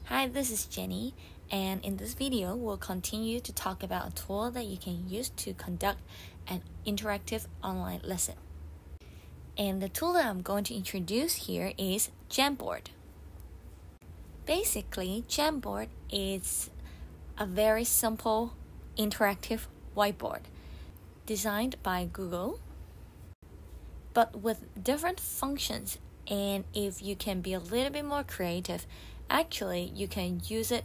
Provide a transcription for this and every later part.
Hi, this is Jenny, and in this video, we'll continue to talk about a tool that you can use to conduct an interactive online lesson. And the tool that I'm going to introduce here is Jamboard. Basically, Jamboard is a very simple interactive whiteboard designed by Google, but with different functions. And if you can be a little bit more creative, actually you can use it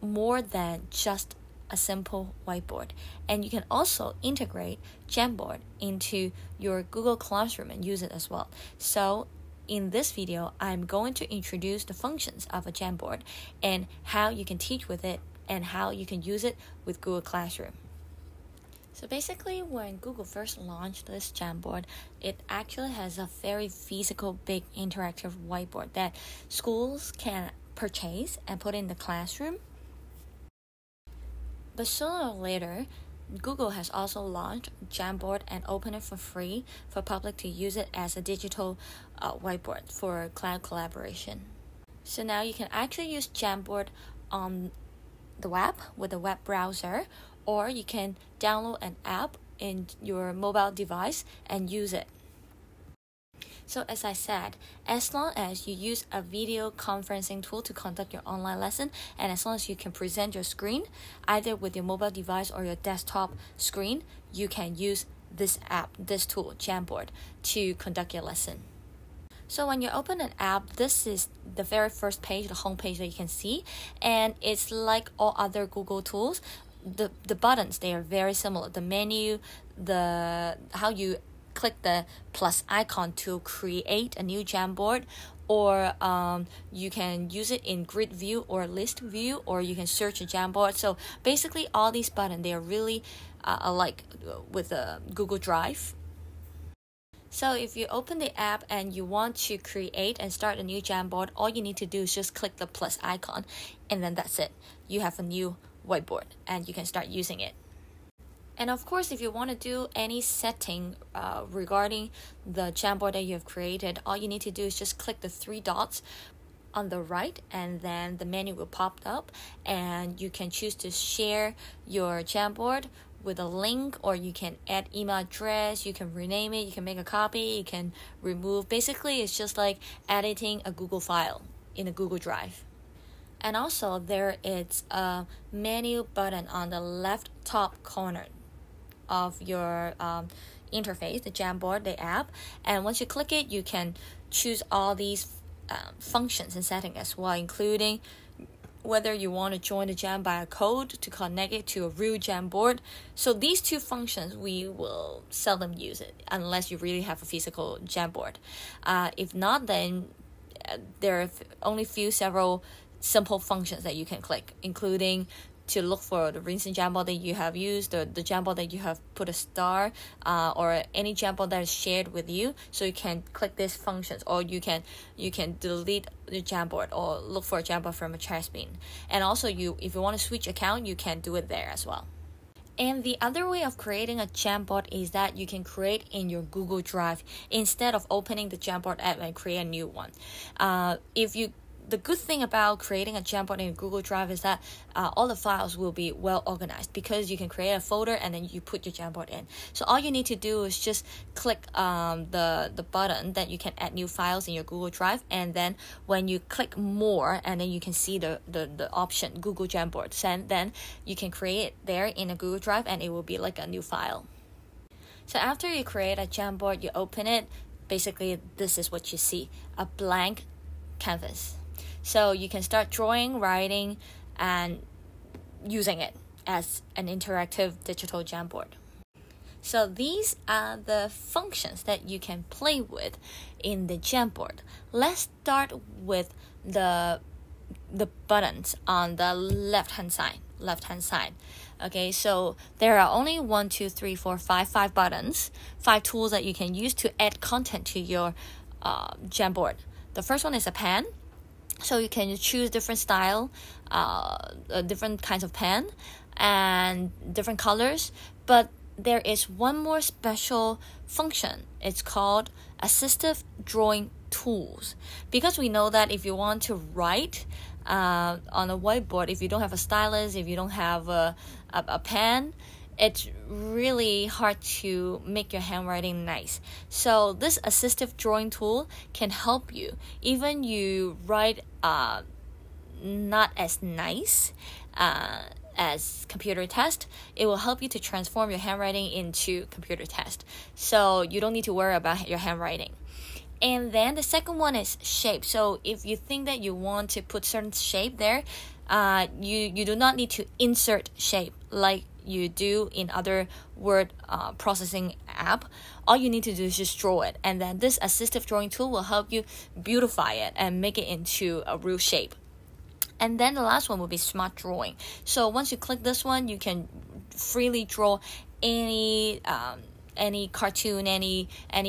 more than just a simple whiteboard. And you can also integrate Jamboard into your Google Classroom and use it as well. So in this video, I'm going to introduce the functions of a Jamboard and how you can teach with it and how you can use it with Google Classroom. So basically, when Google first launched this Jamboard, it actually has a very physical, big interactive whiteboard that schools can purchase and put in the classroom. But sooner or later, Google has also launched Jamboard and opened it for free for public to use it as a digital whiteboard for cloud collaboration. So now you can actually use Jamboard on the web with a web browser, or you can download an app in your mobile device and use it. So as I said, as long as you use a video conferencing tool to conduct your online lesson, and as long as you can present your screen, either with your mobile device or your desktop screen, you can use this app, this tool, Jamboard, to conduct your lesson. So when you open an app, this is the very first page, the home page that you can see, and it's like all other Google tools. The buttons, they are very similar. The menu, how you click the plus icon to create a new Jamboard, or you can use it in grid view or list view, or you can search a Jamboard. So basically all these buttons, they are really alike with Google Drive. So if you open the app and you want to create and start a new Jamboard, all you need to do is just click the plus icon, and then that's it. You have a new whiteboard and you can start using it. And of course, if you want to do any setting regarding the Jamboard that you have created, all you need to do is just click the three dots on the right, and then the menu will pop up, and you can choose to share your Jamboard with a link, or you can add email address, you can rename it, you can make a copy, you can remove. Basically, it's just like editing a Google file in a Google Drive. And also there is a menu button on the left top corner of your interface, the Jamboard, the app. And once you click it, you can choose all these functions and settings as well, including whether you want to join the Jam by a code to connect it to a real Jamboard. So these two functions, we will seldom use it unless you really have a physical Jamboard. If not, then there are only several simple functions that you can click, including to look for the recent Jamboard that you have used, the Jamboard that you have put a star, or any Jamboard that is shared with you. So you can click these functions, or you can delete the Jamboard or look for a Jamboard from a trash bin. And also, if you want to switch account, you can do it there as well. And the other way of creating a Jamboard is that you can create in your Google Drive instead of opening the Jamboard app and create a new one. The good thing about creating a Jamboard in Google Drive is that all the files will be well organized, because you can create a folder and then you put your Jamboard in. So all you need to do is just click the button that you can add new files in your Google Drive, and then when you click more, and then you can see the option Google Jamboard. Then you can create it there in a Google Drive, and it will be like a new file. So after you create a Jamboard, you open it. Basically, this is what you see, a blank canvas. So you can start drawing, writing, and using it as an interactive digital Jamboard. So these are the functions that you can play with in the Jamboard. Let's start with the buttons on the left-hand side. Okay, so there are only 5 buttons, 5 tools that you can use to add content to your Jamboard. The first one is a pen. So you can choose different style, different kinds of pen, and different colors. But there is one more special function. It's called assistive drawing tools, because we know that if you want to write on a whiteboard, if you don't have a stylus, if you don't have a pen, it's really hard to make your handwriting nice. So this assistive drawing tool can help you. Even you write not as nice as computer test, it will help you to transform your handwriting into computer test. So you don't need to worry about your handwriting. And then the second one is shape. So if you think that you want to put certain shape there, you do not need to insert shape like you do in other word processing app. All you need to do is just draw it, and then this assistive drawing tool will help you beautify it and make it into a real shape. And then the last one will be smart drawing. So once you click this one, you can freely draw any cartoon, any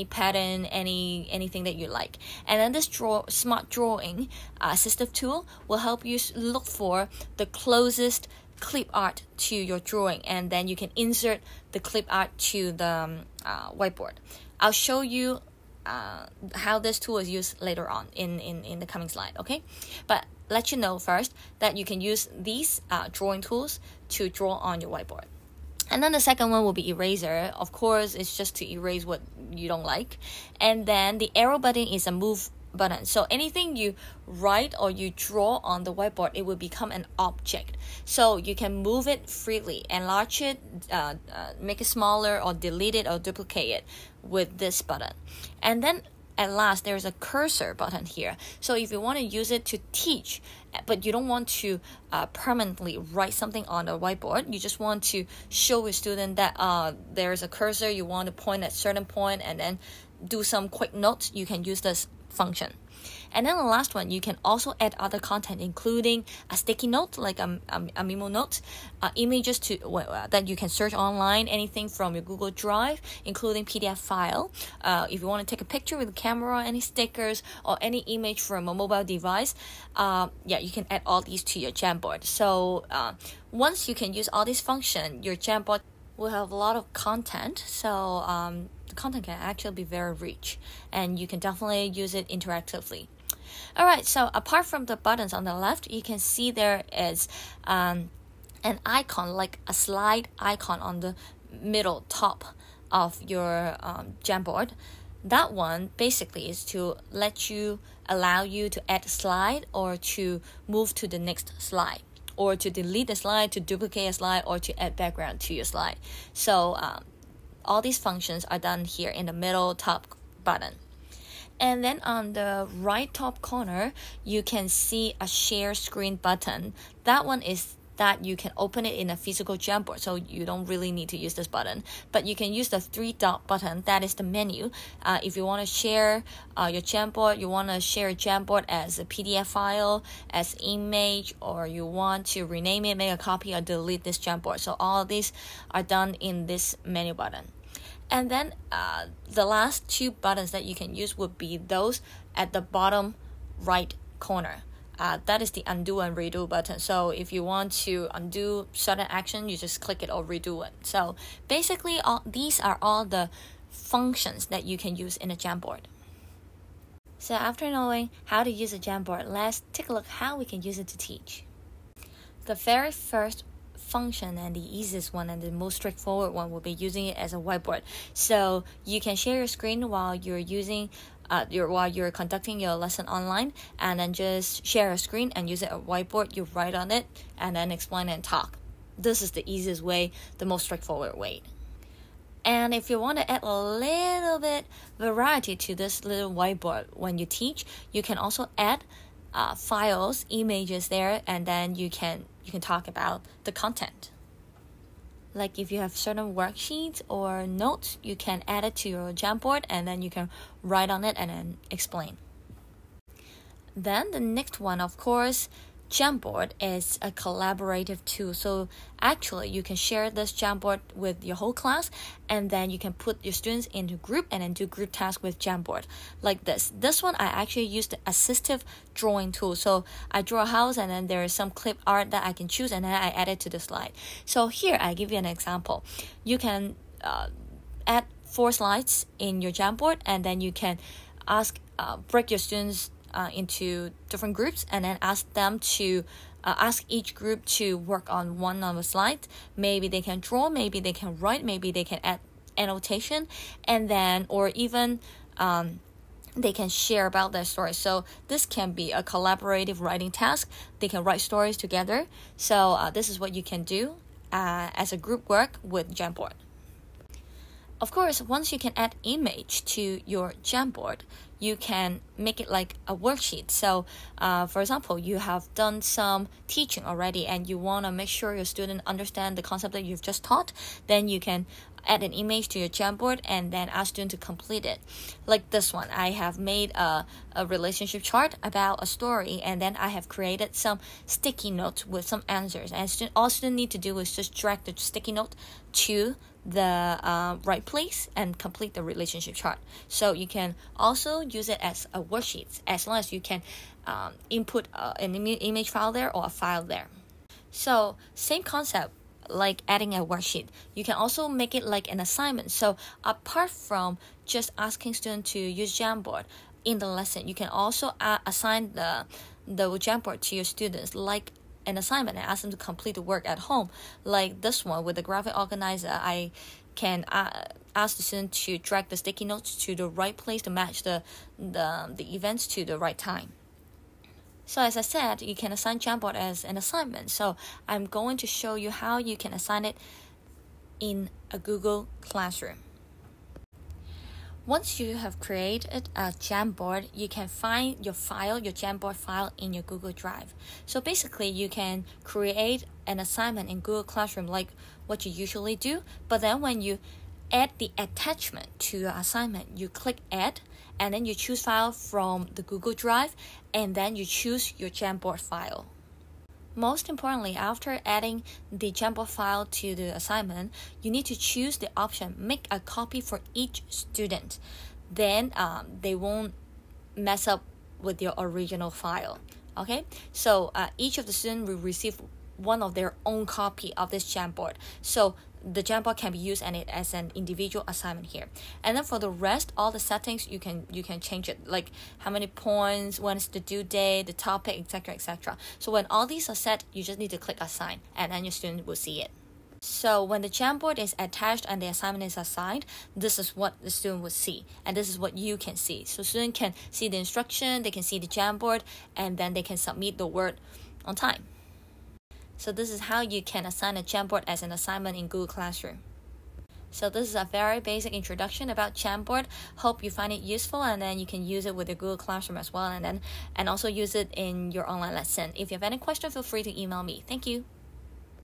pattern, anything that you like. And then this smart drawing assistive tool will help you look for the closest clip art to your drawing, and then you can insert the clip art to the whiteboard. I'll show you how this tool is used later on in the coming slide, okay? But let you know first that you can use these drawing tools to draw on your whiteboard. And then the second one will be eraser. Of course, it's just to erase what you don't like. And then the arrow button is a move button. So anything you write or you draw on the whiteboard, it will become an object. So you can move it freely, enlarge it, make it smaller, or delete it or duplicate it with this button. And then at last, there's a cursor button here. So if you want to use it to teach, but you don't want to permanently write something on the whiteboard, you just want to show your student that there's a cursor, you want to point at a certain point and then do some quick notes, you can use this function. And then the last one, you can also add other content, including a sticky note, like a memo note, images that you can search online, anything from your Google Drive, including PDF file. If you want to take a picture with a camera, any stickers, or any image from a mobile device, you can add all these to your Jamboard. So once you can use all these functions, your Jamboard will have a lot of content. So the content can actually be very rich, and you can definitely use it interactively. Alright, so apart from the buttons on the left, you can see there is an icon, like a slide icon on the middle top of your Jamboard. That one basically is to allow you to add a slide, or to move to the next slide, or to delete a slide, to duplicate a slide, or to add background to your slide. So all these functions are done here in the middle top button. And then on the right top corner, you can see a share screen button. That one is that you can open it in a physical Jamboard, so you don't really need to use this button. But you can use the 3-dot button, that is the menu. If you want to share your Jamboard, you want to share a Jamboard as a PDF file, as image, or you want to rename it, make a copy, or delete this Jamboard. So all of these are done in this menu button. And then the last two buttons that you can use would be those at the bottom right corner. That is the undo and redo button. So if you want to undo certain action, you just click it or redo it. So basically, these are all the functions that you can use in a Jamboard. So after knowing how to use a Jamboard, let's take a look how we can use it to teach. The very first function, and the easiest one and the most straightforward one, will be using it as a whiteboard. So you can share your screen while you're conducting your lesson online, and then just share a screen and use it as a whiteboard. You write on it and then explain and talk. This is the easiest way, the most straightforward way. And if you want to add a little bit variety to this little whiteboard when you teach, you can also add files, images there, and then you can talk about the content. Like if you have certain worksheets or notes, you can add it to your Jamboard, and then you can write on it and then explain. Then the next one, of course, Jamboard is a collaborative tool. So actually you can share this Jamboard with your whole class, and then you can put your students into group and then do group tasks with Jamboard like this. This one I actually used the assistive drawing tool. So I draw a house, and then there is some clip art that I can choose, and then I add it to the slide. So here I give you an example. You can add 4 slides in your Jamboard, and then you can break your students into different groups and then ask them to ask each group to work on one of the slides. Maybe they can draw, maybe they can write, maybe they can add annotation, and then or even they can share about their story. So this can be a collaborative writing task. They can write stories together. So this is what you can do as a group work with Jamboard. Of course, once you can add image to your Jamboard, you can make it like a worksheet. So for example, you have done some teaching already and you want to make sure your student understand the concept that you've just taught, then you can add an image to your Jamboard and then ask student to complete it. Like this one, I have made a relationship chart about a story, and then I have created some sticky notes with some answers, and all students need to do is just drag the sticky note to the right place and complete the relationship chart. So you can also use it as a worksheet as long as you can input an image file there or a file there. So same concept like adding a worksheet. You can also make it like an assignment. So apart from just asking students to use Jamboard in the lesson, you can also assign the Jamboard to your students like an assignment and ask them to complete the work at home. Like this one with the graphic organizer, I can ask the student to drag the sticky notes to the right place to match the events to the right time. So as I said, you can assign Jamboard as an assignment. So I'm going to show you how you can assign it in a Google Classroom. Once you have created a Jamboard, you can find your file, your Jamboard file in your Google Drive. So basically, you can create an assignment in Google Classroom like what you usually do, but then when you add the attachment to your assignment, you click Add, and then you choose File from the Google Drive, and then you choose your Jamboard file. Most importantly, after adding the Jamboard file to the assignment, you need to choose the option Make a copy for each student. Then they won't mess up with your original file. Okay, so each of the students will receive one of their own copy of this Jamboard. So the Jamboard can be used as an individual assignment here. And then for the rest, all the settings you can change it, like how many points, when is the due date, the topic, etc., etc. So when all these are set, you just need to click Assign, and then your student will see it. So when the Jamboard is attached and the assignment is assigned, this is what the student will see, and this is what you can see. So student can see the instruction, they can see the Jamboard, and then they can submit the work on time. So this is how you can assign a Jamboard as an assignment in Google Classroom. So this is a very basic introduction about Jamboard. Hope you find it useful, and then you can use it with your Google Classroom as well, and also use it in your online lesson. If you have any questions, feel free to email me. Thank you.